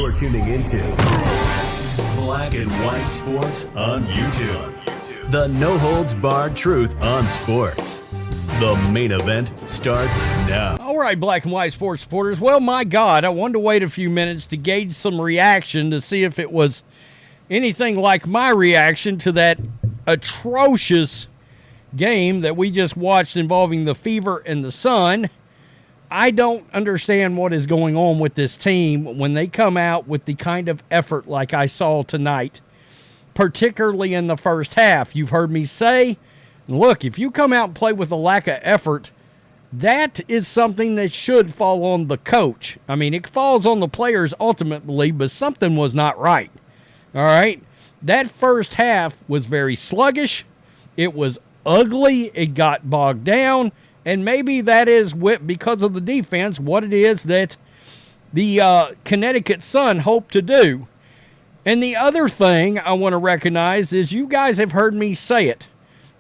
You're tuning into Black and White Sports on YouTube. The no-holds-barred truth on sports. The main event starts now. All right, Black and White Sports supporters. Well, my God, I wanted to wait a few minutes to gauge some reaction to see if it was anything like my reaction to that atrocious game that we just watched involving the Fever and the Sun. I don't understand what is going on with this team when they come out with the kind of effort like I saw tonight, particularly in the first half. You've heard me say, look, if you come out and play with a lack of effort, that is something that should fall on the coach. I mean, it falls on the players ultimately, but something was not right. All right? That first half was very sluggish. It was ugly. It got bogged down. And maybe that is, because of the defense, what it is that the Connecticut Sun hoped to do. And the other thing I want to recognize is you guys have heard me say it.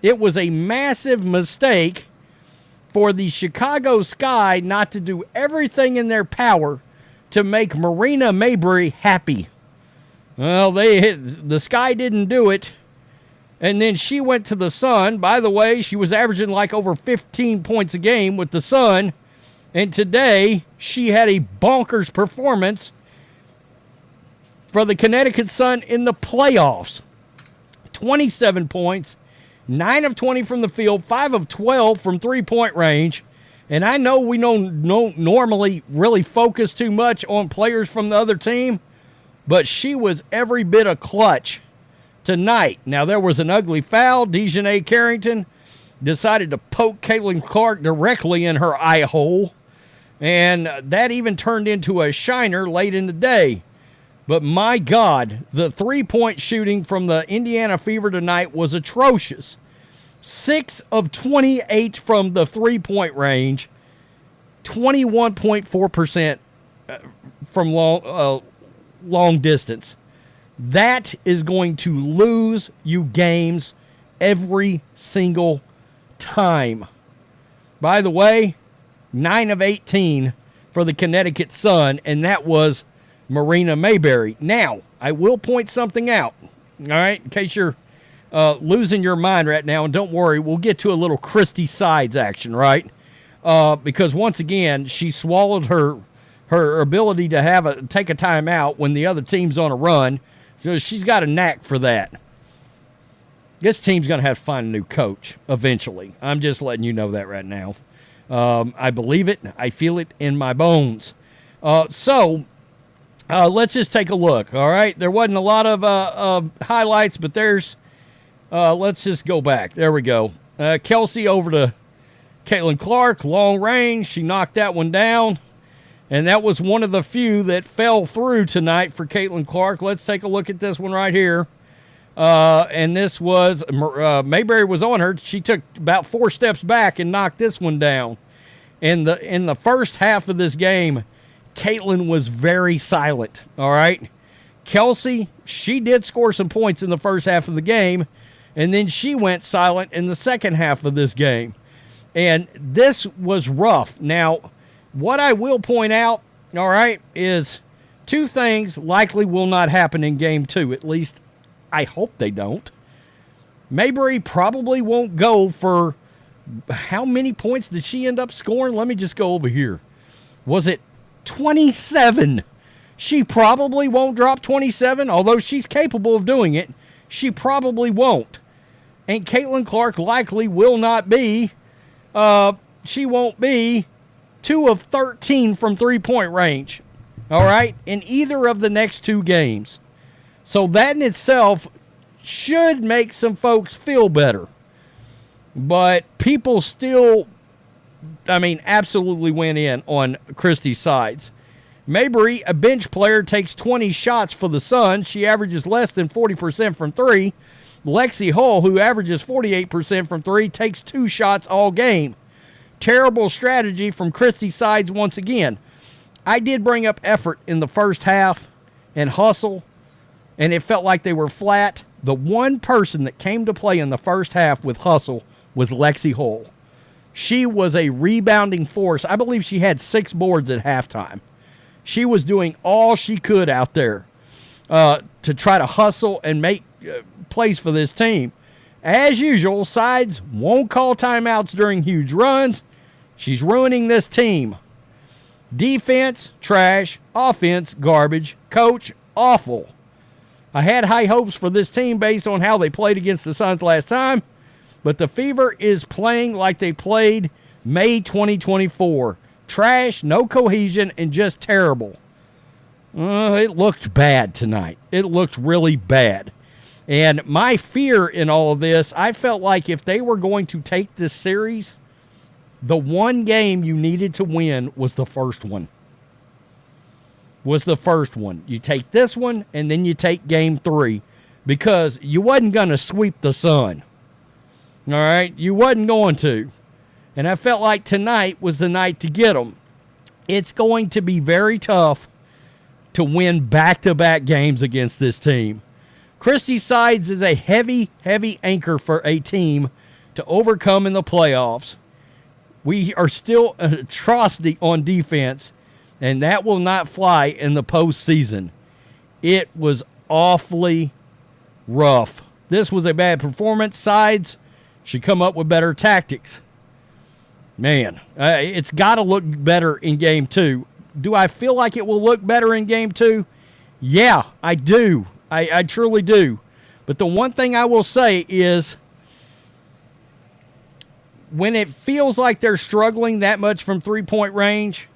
It was a massive mistake for the Chicago Sky not to do everything in their power to make Marina Mabrey happy. Well, the Sky didn't do it. And then she went to the Sun. By the way, she was averaging like over 15 points a game with the Sun. And today, she had a bonkers performance for the Connecticut Sun in the playoffs. 27 points, 9 of 20 from the field, 5 of 12 from three-point range. And I know we don't normally really focus too much on players from the other team, but she was every bit a clutch tonight. Now, there was an ugly foul. Dejanay Carrington decided to poke Caitlin Clark directly in her eye hole, and that even turned into a shiner late in the day. But my God, the three-point shooting from the Indiana Fever tonight was atrocious. 6 of 28 from the three-point range, 21.4% from long distance. That is going to lose you games every single time. By the way, 9 of 18 for the Connecticut Sun, and that was Marina Mabrey. Now, I will point something out, all right, in case you're losing your mind right now, and don't worry, we'll get to a little Christie sides action, right? Because once again, she swallowed her ability to take a timeout when the other team's on a run. So she's got a knack for that. This team's going to have to find a new coach eventually. I'm just letting you know that right now. I believe it. I feel it in my bones. So let's just take a look, all right? There wasn't a lot of highlights, but let's just go back. There we go. Kelsey over to Caitlin Clark, long range. She knocked that one down. And that was one of the few that fell through tonight for Caitlin Clark. Let's take a look at this one right here. And this was, Mabrey was on her. She took about 4 steps back and knocked this one down. In the first half of this game, Caitlin was very silent, all right? Kelsey, she did score some points in the first half of the game, and then she went silent in the second half of this game. And this was rough. Now, what I will point out, all right, is 2 things likely will not happen in Game 2. At least, I hope they don't. Mabrey probably won't go for, how many points did she end up scoring? Let me just go over here. Was it 27? She probably won't drop 27, although she's capable of doing it. She probably won't. And Caitlin Clark likely will not be, she won't be 2 of 13 from three-point range, all right, in either of the next 2 games. So that in itself should make some folks feel better. But people still, absolutely went in on Christie's sides. Mabrey, a bench player, takes 20 shots for the Sun. She averages less than 40% from 3. Lexi Hull, who averages 48% from 3, takes 2 shots all game. Terrible strategy from Christie's sides once again. I did bring up effort in the first half and hustle, and it felt like they were flat. The one person that came to play in the first half with hustle was Lexi Hull. She was a rebounding force. I believe she had 6 boards at halftime. She was doing all she could out there to try to hustle and make plays for this team. As usual, Sides won't call timeouts during huge runs. She's ruining this team. Defense, trash. Offense, garbage. Coach, awful. I had high hopes for this team based on how they played against the Suns last time, but the Fever is playing like they played May 2024. Trash, no cohesion, and just terrible. It looked bad tonight. It looked really bad. And my fear in all of this, I felt like if they were going to take this series, the one game you needed to win was the first one. You take this one, and then you take game 3, because you wasn't going to sweep the Sun. All right? You wasn't going to. And I felt like tonight was the night to get them. It's going to be very tough to win back-to-back games against this team. Christie Sides is a heavy, heavy anchor for a team to overcome in the playoffs. We are still an atrocity on defense, and that will not fly in the postseason. It was awfully rough. This was a bad performance. Sides should come up with better tactics. Man, it's got to look better in Game 2. Do I feel like it will look better in Game 2? Yeah, I do. I truly do. But the one thing I will say is when it feels like they're struggling that much from three-point range,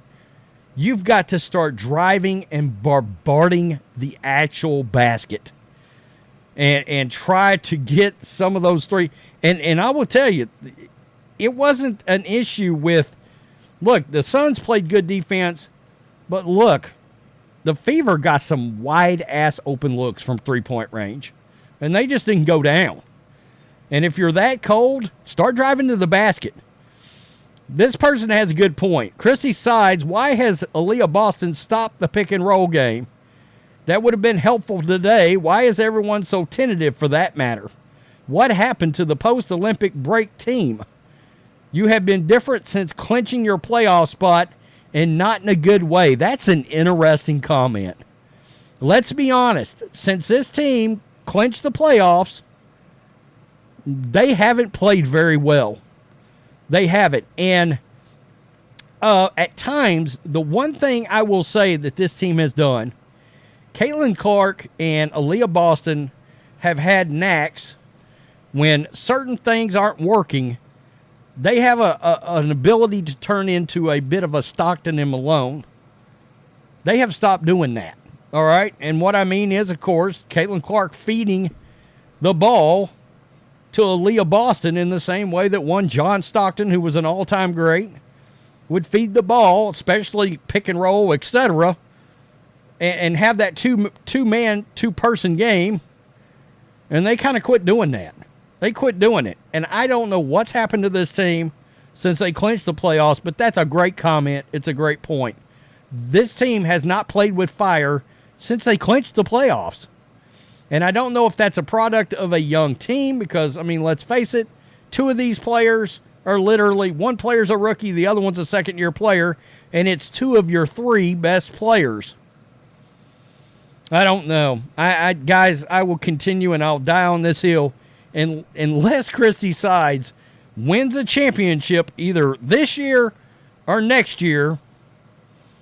you've got to start driving and bombarding the actual basket and try to get some of those three. And I will tell you, it wasn't an issue with, look, the Suns played good defense, but look, the Fever got some wide-ass open looks from three-point range, and they just didn't go down. And if you're that cold, start driving to the basket. This person has a good point. Christie Sides, why has Aaliyah Boston stopped the pick-and-roll game? That would have been helpful today. Why is everyone so tentative for that matter? What happened to the post-Olympic break team? You have been different since clinching your playoff spot, and not in a good way. That's an interesting comment. Let's be honest. Since this team clinched the playoffs, they haven't played very well. They haven't. And at times, the one thing I will say that this team has done, Caitlin Clark and Aaliyah Boston have had knacks when certain things aren't working. They have an ability to turn into a bit of a Stockton and Malone. They have stopped doing that, all right? And what I mean is, of course, Caitlin Clark feeding the ball to Aaliyah Boston in the same way that one John Stockton, who was an all-time great, would feed the ball, especially pick and roll, etc., and have that two-man, two-person game, and they kind of quit doing that. They quit doing it. And I don't know what's happened to this team since they clinched the playoffs, but that's a great comment. It's a great point. This team has not played with fire since they clinched the playoffs. And I don't know if that's a product of a young team because, I mean, let's face it, two of these players are literally, one player's a rookie, the other one's a second-year player, and it's two of your three best players. I don't know. Guys, I will continue and I'll die on this hill. And unless Christie Sides wins a championship either this year or next year,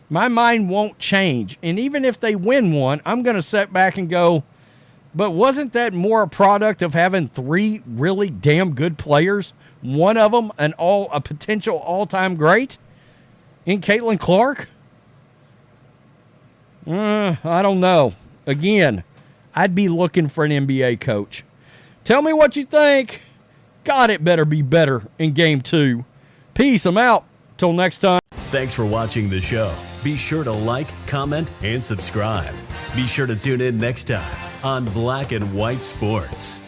my mind won't change. And even if they win one, I'm going to sit back and go, but wasn't that more a product of having three really damn good players? One of them a potential all-time great in Caitlin Clark? I don't know. Again, I'd be looking for an NBA coach. Tell me what you think. God, it better be better in Game 2. Peace. I'm out. Till next time. Thanks for watching the show. Be sure to like, comment, and subscribe. Be sure to tune in next time on Black and White Sports.